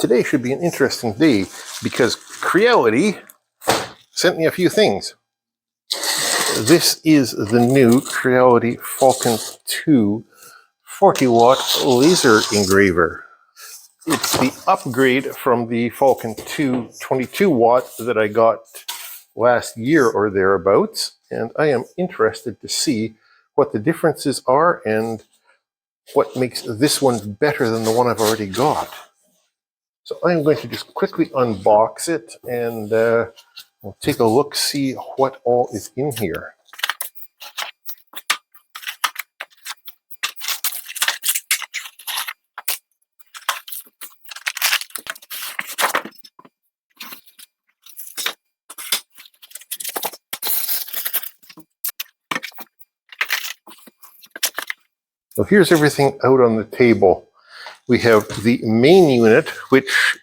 Today should be an interesting day because Creality sent me a few things. This is the new Creality Falcon 2 40-watt laser engraver. It's the upgrade from the Falcon 2 22-watt that I got last year or thereabouts, and I am interested to see what the differences are and what makes this one better than the one I've already got. So I'm going to just quickly unbox it and we'll take a look, see what all is in here. So here's everything out on the table. We have the main unit, which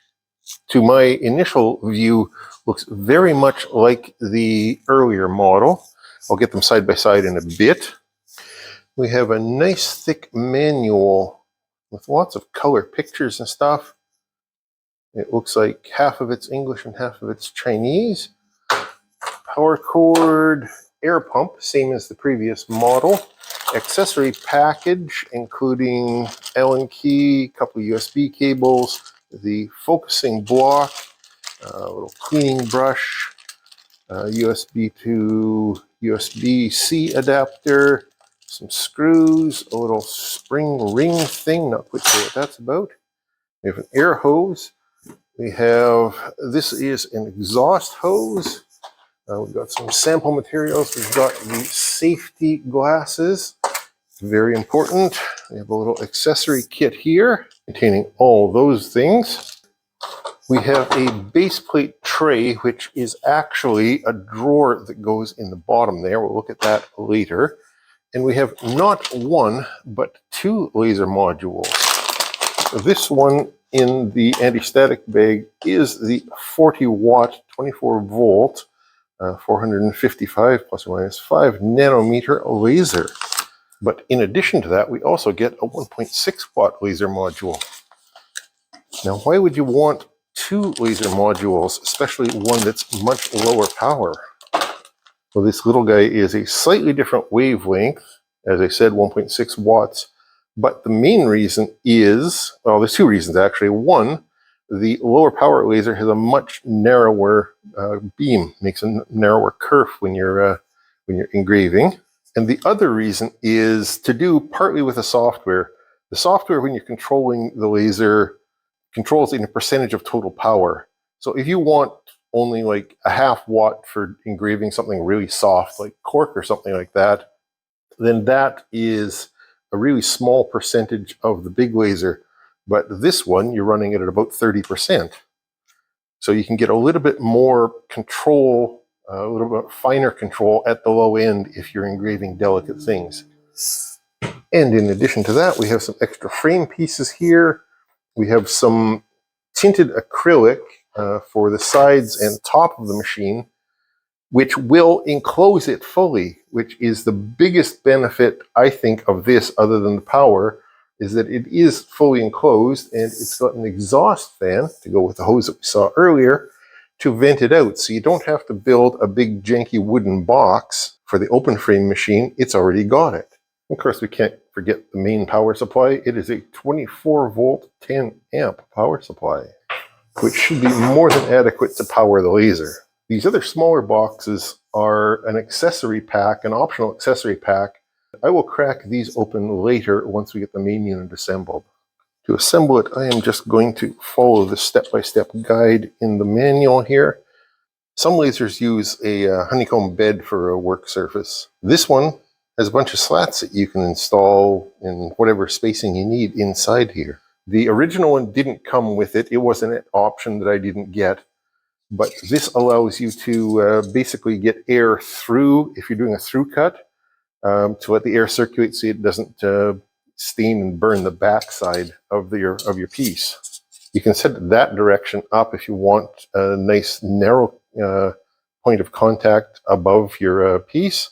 to my initial view looks very much like the earlier model. I'll get them side by side in a bit. We have a nice thick manual with lots of color pictures and stuff. It looks like half of it's English and half of it's Chinese. Power cord, air pump, same as the previous model. Accessory package, including Allen key, a couple of USB cables, the focusing block, a little cleaning brush, USB to USB-C adapter, some screws, a little spring ring thing, not quite sure what that's about. We have an air hose. We have, this is an exhaust hose. We've got some sample materials. We've got the safety glasses, very important. We have a little accessory kit here containing all those things. We have a base plate tray, which is actually a drawer that goes in the bottom there. We'll look at that later. And we have not one, but two laser modules. This one in the anti-static bag is the 40-watt, 24-volt, 455 plus or minus 5 nanometer laser. But in addition to that, we also get a 1.6 watt laser module. Now, why would you want two laser modules, especially one that's much lower power? Well, this little guy is a slightly different wavelength, as I said, 1.6 watts. But the main reason is, well, there's two reasons actually. One, the lower power laser has a much narrower beam, makes a narrower kerf when you're engraving. And the other reason is to do partly with the software. The software, when you're controlling the laser, controls in a percentage of total power. So if you want only like a half watt for engraving something really soft, like cork or something like that, then that is a really small percentage of the big laser. But this one, you're running it at about 30%. So you can get a little bit more control, a little bit finer control at the low end if you're engraving delicate things. And in addition to that, we have some extra frame pieces here. We have some tinted acrylic for the sides and top of the machine, which will enclose it fully, which is the biggest benefit, I think, of this, other than the power, is that it is fully enclosed and it's got an exhaust fan to go with the hose that we saw earlier to vent it out. So you don't have to build a big janky wooden box for the open frame machine. It's already got it. Of course, we can't forget the main power supply. It is a 24-volt, 10-amp power supply, which should be more than adequate to power the laser. These other smaller boxes are an accessory pack, an optional accessory pack. I will crack these open later once we get the main unit assembled. To assemble it, I am just going to follow the step-by-step guide in the manual here. Some lasers use a honeycomb bed for a work surface. This one has a bunch of slats that you can install in whatever spacing you need inside here. The original one didn't come with it. It was an option that I didn't get. But this allows you to basically get air through, if you're doing a through cut, to let the air circulate so it doesn't stain and burn the backside of your piece. You can set it that direction up if you want a nice narrow point of contact above your piece,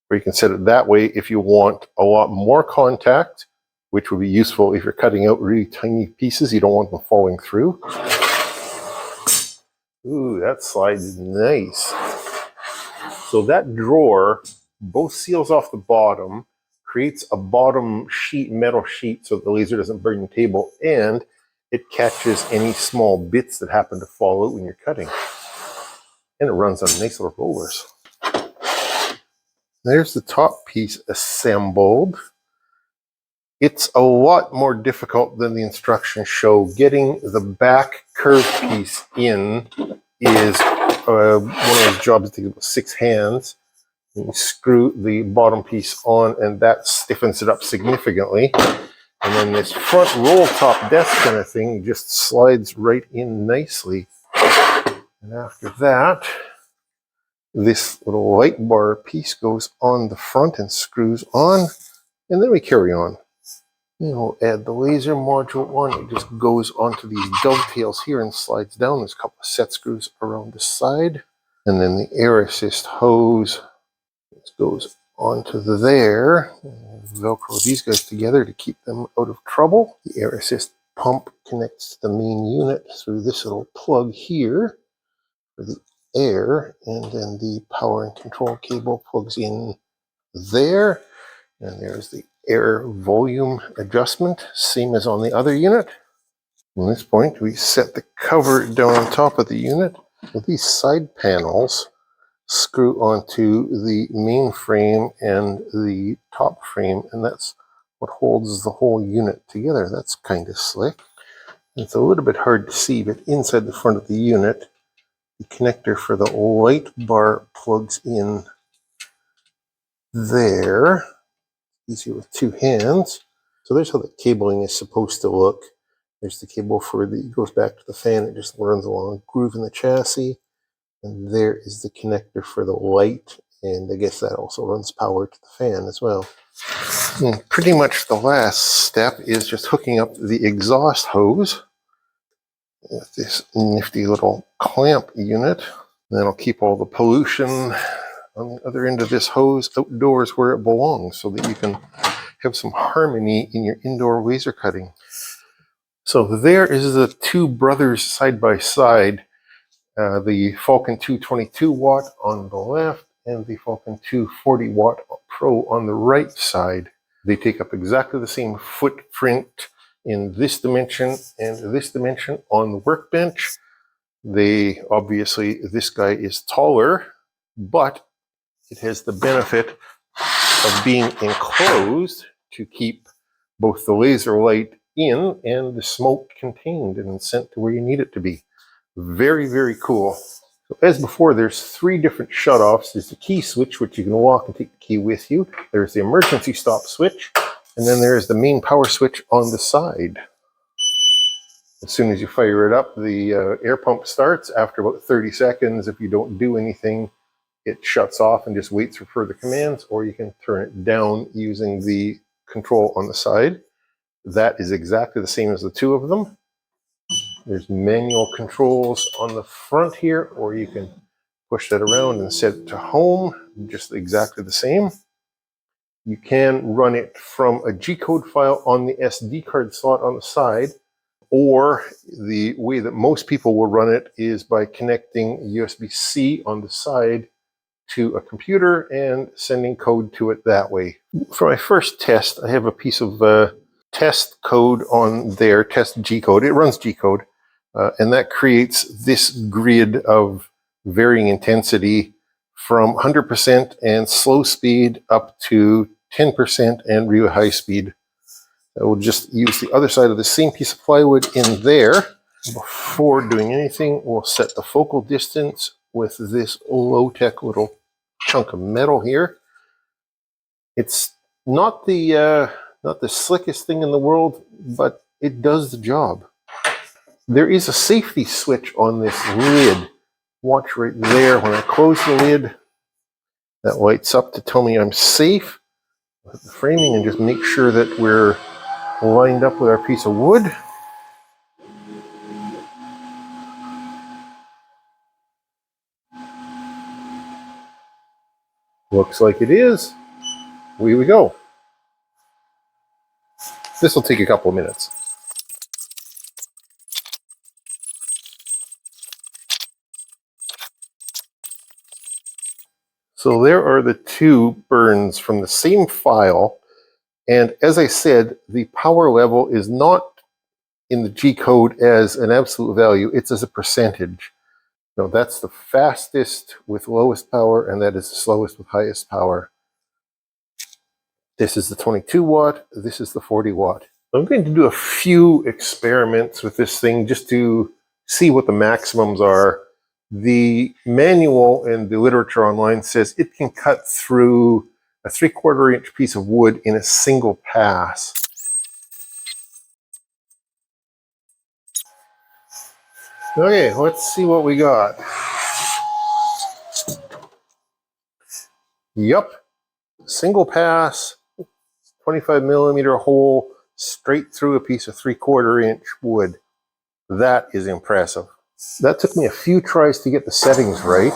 or you can set it that way if you want a lot more contact which would be useful if you're cutting out really tiny pieces. You don't want them falling through. Ooh, that slides nice. So that drawer both seals off the bottom, creates a bottom sheet, metal sheet, so the laser doesn't burn your table, and it catches any small bits that happen to fall out when you're cutting. And it runs on nice little rollers. There's the top piece assembled. It's a lot more difficult than the instructions show. Getting the back curved piece in is one of those jobs that takes about 6 hands. You screw the bottom piece on, and that stiffens it up significantly. And then this front roll top desk kind of thing just slides right in nicely. And after that, this little light bar piece goes on the front and screws on, and then we carry on. We'll add the laser module on. It just goes onto these dovetails here and slides down. There's a couple of set screws around the side. And then the air assist hose goes onto there. Velcro these guys together to keep them out of trouble. The air assist pump connects to the main unit through this little plug here for the air, and then the power and control cable plugs in there. And there's the air volume adjustment, same as on the other unit. At this point, we set the cover down on top of the unit. With these side panels screw onto the main frame and the top frame, and that's what holds the whole unit together. That's kind of slick. It's a little bit hard to see, but inside the front of the unit, the connector for the light bar plugs in there. Easier with 2 hands. So there's how the cabling is supposed to look. There's the cable for the, it goes back to the fan. It just runs along a groove in the chassis. And there is the connector for the light. And I guess that also runs power to the fan as well. And pretty much the last step is just hooking up the exhaust hose with this nifty little clamp unit. And that'll keep all the pollution on the other end of this hose outdoors where it belongs, so that you can have some harmony in your indoor laser cutting. So there is the two brothers side by side, the Falcon 2 22 watt on the left and the Falcon 2 40 watt Pro on the right side. They take up exactly the same footprint in this dimension and this dimension on the workbench. They obviously, this guy is taller, but it has the benefit of being enclosed to keep both the laser light in and the smoke contained and sent to where you need it to be. Very, very cool. So as before, there's 3 different shutoffs. There's the key switch, which you can walk and take the key with you. There's the emergency stop switch. And then there's the main power switch on the side. As soon as you fire it up, the air pump starts. After about 30 seconds, if you don't do anything, it shuts off and just waits for further commands, or you can turn it down using the control on the side. That is exactly the same as the 2 of them. There's manual controls on the front here, or you can push that around and set it to home, just exactly the same. You can run it from a G-code file on the SD card slot on the side, or the way that most people will run it is by connecting USB-C on the side to a computer and sending code to it that way. For my first test, I have a piece of test code on there, test G-code. It runs G-code, and that creates this grid of varying intensity from 100% and slow speed up to 10% and real high speed. I will just use the other side of the same piece of plywood in there. Before doing anything, we'll set the focal distance with this low-tech little chunk of metal here. It's not the slickest thing in the world, but it does the job. There is a safety switch on this lid. Watch right there. When I close the lid, that lights up to tell me I'm safe. Put the framing and just make sure that we're lined up with our piece of wood. Looks like it is. Away we go. This will take a couple of minutes. So there are the two burns from the same file. And as I said, the power level is not in the G code as an absolute value, it's as a percentage. No, that's the fastest with lowest power, and that is the slowest with highest power. This is the 22 watt, this is the 40 watt. I'm going to do a few experiments with this thing just to see what the maximums are. The manual and the literature online says it can cut through a 3/4 inch piece of wood in a single pass. Okay, let's see what we got. Yup, single pass, 25 millimeter hole, straight through a piece of 3/4 inch wood. That is impressive. That took me a few tries to get the settings right,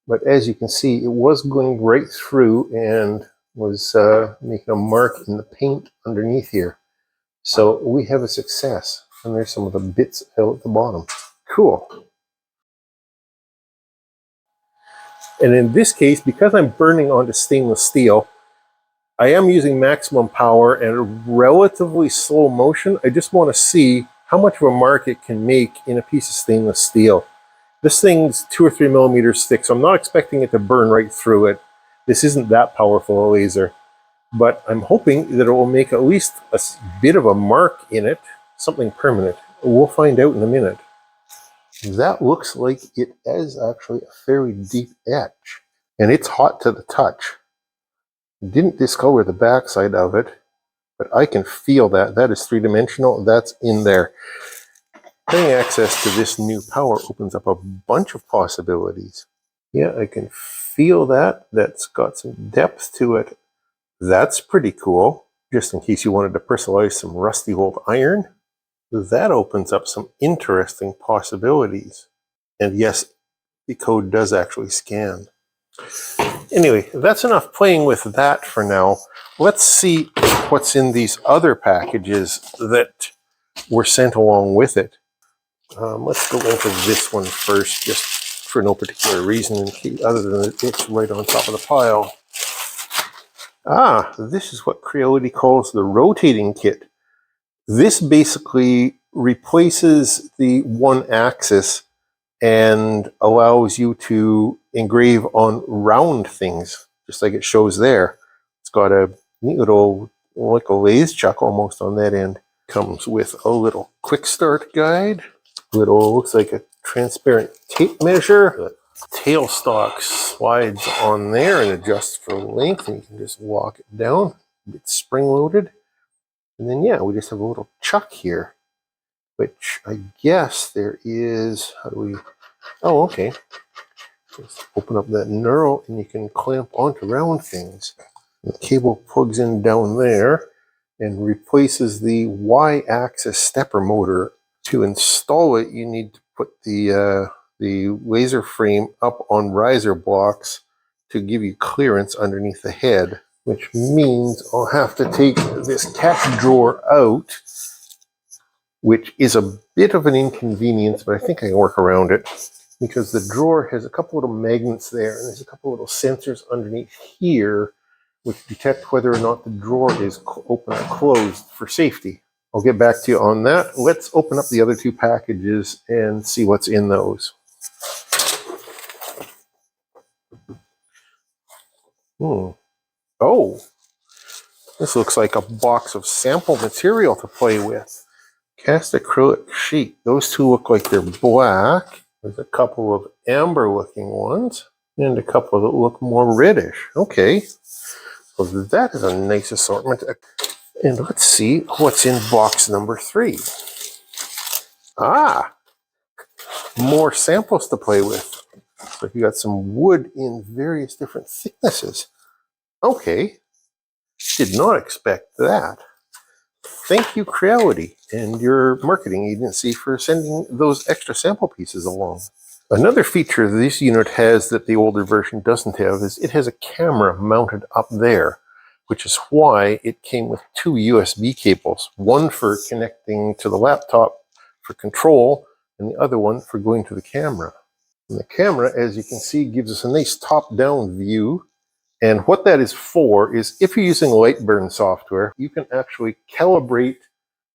but as you can see, it was going right through and was making a mark in the paint underneath here. So we have a success, and there's some of the bits out at the bottom. Cool. And in this case, because I'm burning onto stainless steel, I am using maximum power and relatively slow motion. I just want to see how much of a mark it can make in a piece of stainless steel. This thing's 2 or 3 millimeters thick, so I'm not expecting it to burn right through it. This isn't that powerful a laser, but I'm hoping that it will make at least a bit of a mark in it, something permanent. We'll find out in a minute. That looks like it is actually a very deep etch, and it's hot to the touch. Didn't discolor the backside of it, but I can feel that. That is three-dimensional. That's in there. Having access to this new power opens up a bunch of possibilities. Yeah, I can feel that. That's got some depth to it. That's pretty cool. Just in case you wanted to personalize some rusty old iron, that opens up some interesting possibilities. And yes, the code does actually scan. Anyway, that's enough playing with that for now. Let's see what's in these other packages that were sent along with it. Let's go into this one first, just for no particular reason, other than it's right on top of the pile. Ah, this is what Creality calls the rotating kit. This basically replaces the one axis and allows you to engrave on round things, just like it shows there. It's got a neat little, like a lathe chuck almost on that end. Comes with a little quick start guide. Little, looks like a transparent tape measure. The tailstock slides on there and adjusts for length, and you can just walk it down. It's spring loaded. And then, yeah, we just have a little chuck here, which I guess there is, how do we, oh, okay. Just open up that knurl and you can clamp onto round things. The cable plugs in down there and replaces the Y-axis stepper motor. To install it, you need to put the laser frame up on riser blocks to give you clearance underneath the head, which means I'll have to take this catch drawer out, which is a bit of an inconvenience, but I think I can work around it, because the drawer has a couple little magnets there, and there's a couple little sensors underneath here which detect whether or not the drawer is open or closed for safety. I'll get back to you on that. Let's open up the other two packages and see what's in those. Oh, this looks like a box of sample material to play with. Cast acrylic sheet. Those two look like they're black. There's a couple of amber looking ones and a couple that look more reddish. Okay, so that is a nice assortment. And let's see what's in box number 3. Ah, more samples to play with. So you got some wood in various different thicknesses. Okay, did not expect that. Thank you, Creality, and your marketing agency for sending those extra sample pieces along. Another feature this unit has that the older version doesn't have is it has a camera mounted up there, which is why it came with two USB cables, one for connecting to the laptop for control, and the other one for going to the camera. And the camera, as you can see, gives us a nice top-down view. And what that is for is if you're using Lightburn software, you can actually calibrate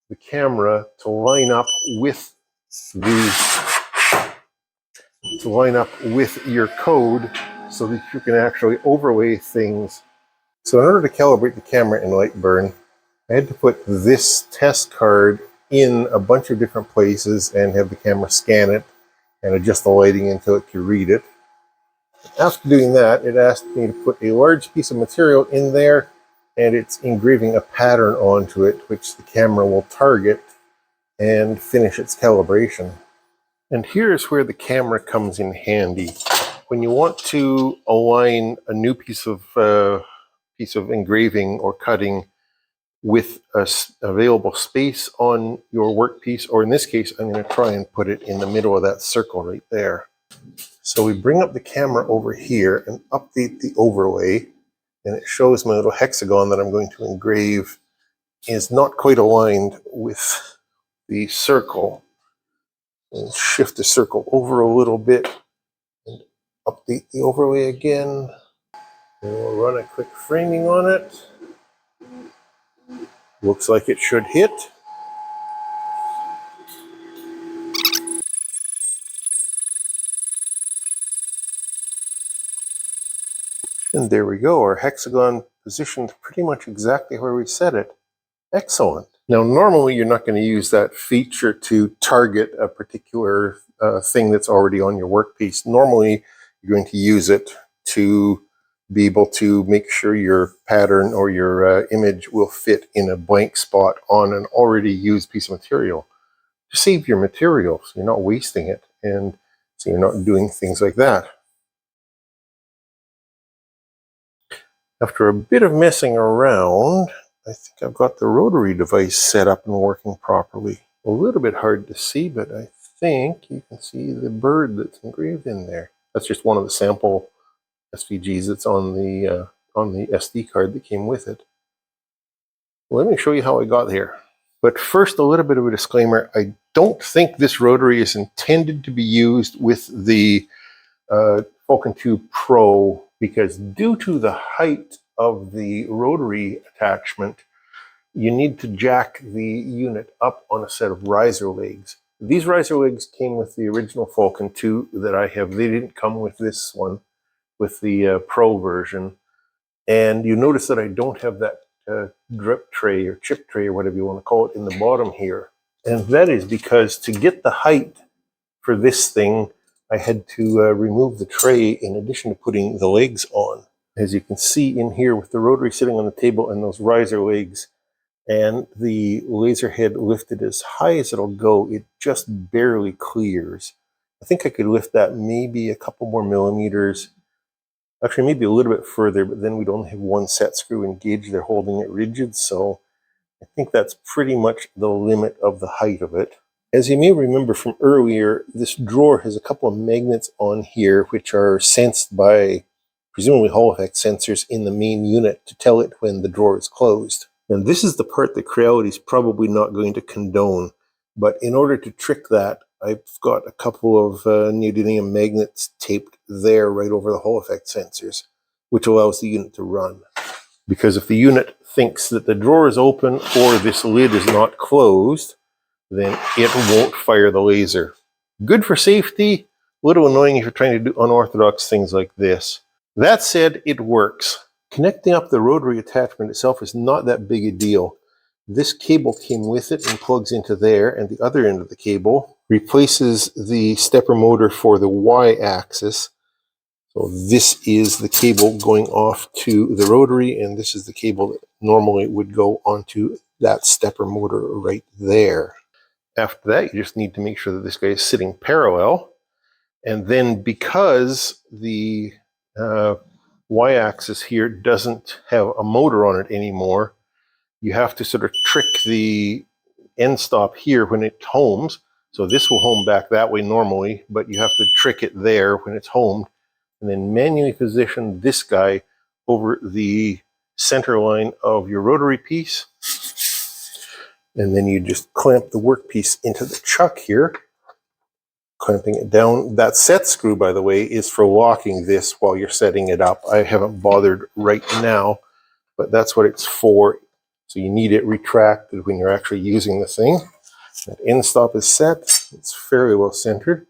the camera to line up with your code so that you can actually overlay things. So in order to calibrate the camera in Lightburn, I had to put this test card in a bunch of different places and have the camera scan it and adjust the lighting until it could read it. After doing that, it asked me to put a large piece of material in there, and it's engraving a pattern onto it, which the camera will target and finish its calibration. And here's where the camera comes in handy. When you want to align a new piece of engraving or cutting with available space on your workpiece, or in this case, I'm going to try and put it in the middle of that circle right there. So we bring up the camera over here and update the overlay, and it shows my little hexagon that I'm going to engrave is not quite aligned with the circle. And shift the circle over a little bit and update the overlay again. And we'll run a quick framing on it. Looks like it should hit. And there we go, our hexagon positioned pretty much exactly where we set it. Excellent. Now, normally you're not going to use that feature to target a particular thing that's already on your workpiece. Normally, you're going to use it to be able to make sure your pattern or your image will fit in a blank spot on an already used piece of material. To save your material, so you're not wasting it, and so you're not doing things like that. After a bit of messing around, I think I've got the rotary device set up and working properly. A little bit hard to see, but I think you can see the bird that's engraved in there. That's just one of the sample SVGs that's on the SD card that came with it. Let me show you how I got here. But first, a little bit of a disclaimer. I don't think this rotary is intended to be used with the Falcon 2 Pro, because due to the height of the rotary attachment, you need to jack the unit up on a set of riser legs. These riser legs came with the original Falcon 2 that I have. They didn't come with this one, with the Pro version. And you notice that I don't have that drip tray or chip tray or whatever you want to call it in the bottom here. And that is because to get the height for this thing, I had to remove the tray in addition to putting the legs on. As you can see in here with the rotary sitting on the table and those riser legs and the laser head lifted as high as it'll go, it just barely clears. I think I could lift that maybe a couple more millimeters, actually maybe a little bit further, but then we'd only have one set screw engaged there holding it rigid, so I think that's pretty much the limit of the height of it. As you may remember from earlier, this drawer has a couple of magnets on here which are sensed by presumably Hall effect sensors in the main unit to tell it when the drawer is closed. And this is the part that Creality is probably not going to condone, but in order to trick that, I've got a couple of neodymium magnets taped there right over the Hall effect sensors, which allows the unit to run. Because if the unit thinks that the drawer is open or this lid is not closed, then it won't fire the laser. Good for safety, a little annoying if you're trying to do unorthodox things like this. That said, it works. Connecting up the rotary attachment itself is not that big a deal. This cable came with it and plugs into there, and the other end of the cable replaces the stepper motor for the Y-axis. So this is the cable going off to the rotary, and this is the cable that normally would go onto that stepper motor right there. After that, you just need to make sure that this guy is sitting parallel. And then because the Y-axis here doesn't have a motor on it anymore, you have to sort of trick the end stop here when it homes. So this will home back that way normally, but you have to trick it there when it's homed, and then manually position this guy over the center line of your rotary piece. And then you just clamp the workpiece into the chuck here, clamping it down. That set screw, by the way, is for locking this while you're setting it up. I haven't bothered right now, but that's what it's for. So you need it retracted when you're actually using the thing. That end stop is set. It's fairly well centered.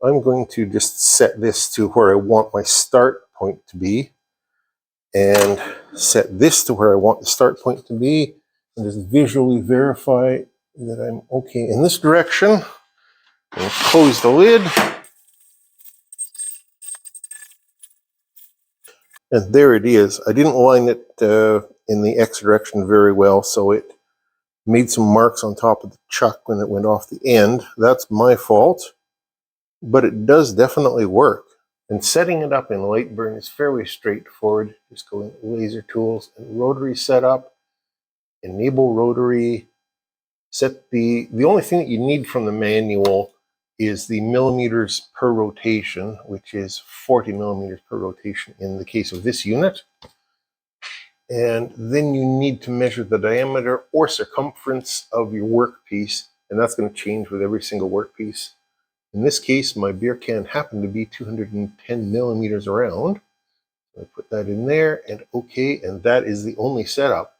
I'm going to just set this to where I want my start point to be, and set this to where I want the start point to be, and just visually verify that I'm okay in this direction. And close the lid. And there it is. I didn't line it in the X direction very well, so it made some marks on top of the chuck when it went off the end. That's my fault, but it does definitely work. And setting it up in Lightburn is fairly straightforward. Just go in Laser Tools and Rotary Setup, enable rotary, set the only thing that you need from the manual is the millimeters per rotation, which is 40 millimeters per rotation in the case of this unit. And then you need to measure the diameter or circumference of your workpiece, and that's going to change with every single workpiece. In this case, my beer can happened to be 210 millimeters around. So I put that in there, and okay, and that is the only setup.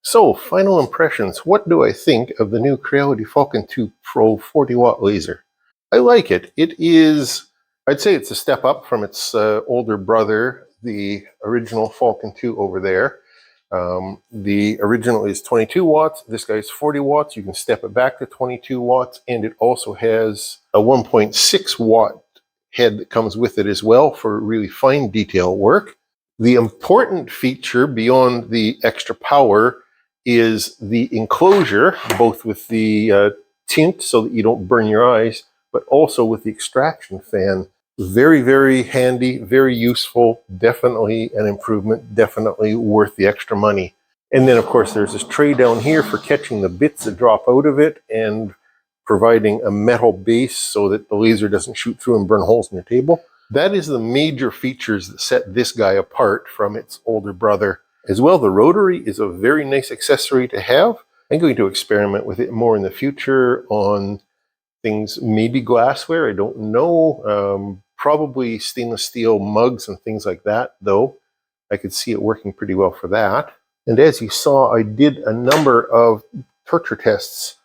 So, final impressions. What do I think of the new Creality Falcon 2 Pro 40-watt laser? I like it. It is, I'd say it's a step up from its older brother, the original Falcon 2 over there. The original is 22 watts. This guy's 40 watts. You can step it back to 22 watts, and it also has a 1.6 watt head that comes with it as well for really fine detail work. The important feature beyond the extra power is the enclosure, both with the tint so that you don't burn your eyes, but also with the extraction fan. Very, very handy, very useful, definitely an improvement, definitely worth the extra money. And then, of course, there's this tray down here for catching the bits that drop out of it and providing a metal base so that the laser doesn't shoot through and burn holes in your table. That is the major features that set this guy apart from its older brother. As well, the rotary is a very nice accessory to have. I'm going to experiment with it more in the future on things, maybe glassware, I don't know. Probably stainless steel mugs and things like that, though. I could see it working pretty well for that. And as you saw, I did a number of torture tests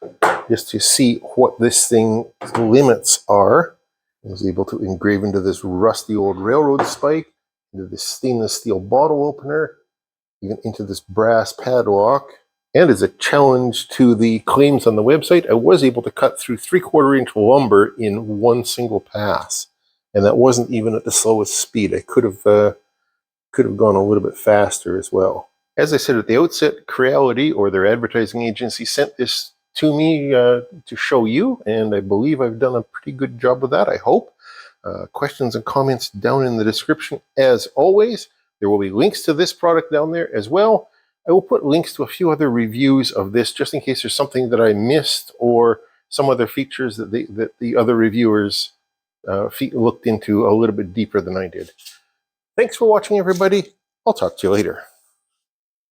just to see what this thing's limits are. I was able to engrave into this rusty old railroad spike, into this stainless steel bottle opener, even into this brass padlock. And as a challenge to the claims on the website, I was able to cut through 3/4 inch lumber in one single pass. And that wasn't even at the slowest speed. I could have gone a little bit faster as well. As I said at the outset, Creality, or their advertising agency, sent this to me to show you, and I believe I've done a pretty good job with that, I hope. Questions and comments down in the description as always. There will be links to this product down there as well. I will put links to a few other reviews of this just in case there's something that I missed or some other features that the other reviewers looked into a little bit deeper than I did. Thanks for watching, everybody. I'll talk to you later.